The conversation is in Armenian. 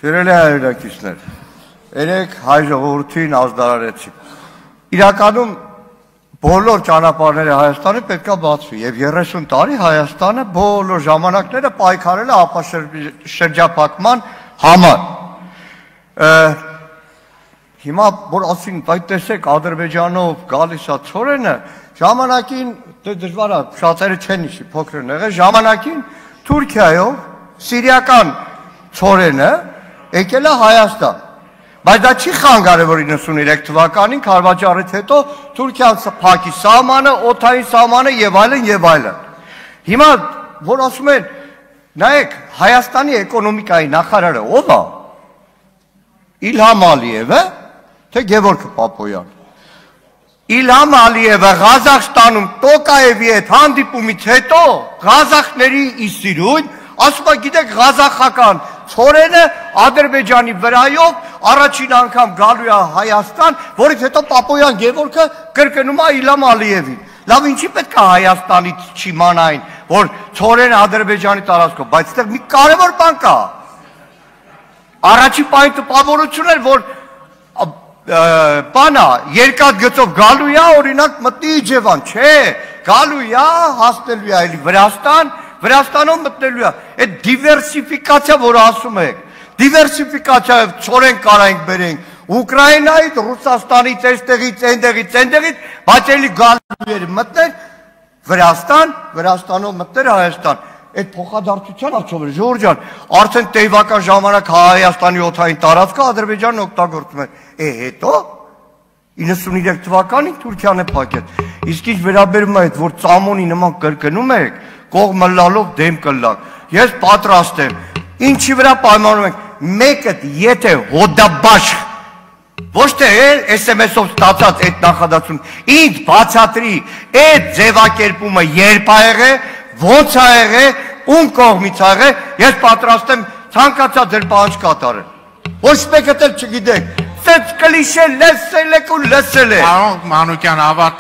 Սիրելի հայրենակիցներ, երեք հայ ժողովրդին ազդարարեցին։ Իրականում բոլոր ճանապարհները Հայաստանի պետքա բացվի եւ 30 տարի Հայաստանը բոլոր ժամանակները պայքարել է ապաշրջափակման համար։ Հիմա որ ասին, այդ տեսեք Ադրբեջանով գալիս է ցորենը, ժամանակին դժվար է, շատերը չեն իշի, փոքրն եղել, ժամանակին Թուրքիայով սիրիական ցորենը եկել է Հայաստան։ Բայց դա չի խանգարել, որ 93 թվականին Քարվաճարից հետո Թուրքիան փակի սահմանը, օդային սահմանը եւ այլն եւ այլն։ Հիմա որ ասում են, նայեք, Հայաստանի էկոնոմիկայի նախարարը ով է։ Իլհամ Ալիևը, թե Գևորգ Պապոյան։ Իլհամ Ալիևը Ղազախստանում Տոկաևի հետ հանդիպումից հետո ղազախների իսիրույն ասում է, գիտեք, ղազախական ցորենը Ադրբեջանի վրայով առաջին անգամ գալու է Հայաստան, որից հետո Պապոյան Գևորգը կրկնում է Իլհամ Ալիևին։ Լավ, ինչի պետք է Հայաստանից չիմանային, որ ցորենը Ադրբեջանի տարածքով, բայց այդտեղ մի կարևոր բան կա։ Առաջին պահին տպավորություն էր, որ բանա երկաթ գծով գալու է, օրինակ մտնի Իջևան, չէ, գալու է, հասնելու է այլի Վրաստան, Վրաստանով մտնելու է։ Այդ դիվերսիֆիկացիա, որ ասում եք, դիվերսիֆիկացիա ցորեն կարանք բերենք Ուկրաինայից, Ռուսաստանից, այստեղից, բայց էլի գալու էր մտներ Վրաստան, Վրաստանով մտներ Հայաստան։ Այդ փոխադարձության աչով էր, Ժորժ ջան, արդեն տեյվական ժամանակ Հայաստանի օդային տարածքը Ադրբեջանն օգտագործում է։ Հետո 93 թվականին Թուրքիան է փակել։ Իսկ ինչ վերաբերում է այդ, որ ծամոնի նման կրկնում եք, կողմը լալով դեմ կլակ։ Ես պատրաստ եմ։ Ինչի վրա պայմանում ենք, մեկը եթե հոդաբաշխ ոչ թե SMS-ով ստացած այդ նախադասություն, ինձ բացատրի այդ ձևակերպումը երբ ա եղել, ոնց ա եղել, ում կողմից ա եղել, ես պատրաստ եմ ցանկացած ձեր պահանջ կատարել։ Ոչ մեկը էլ չգիտեք, սենց կլիշե լսել եք ու լսել եք։ Պարոն Մանուկյան,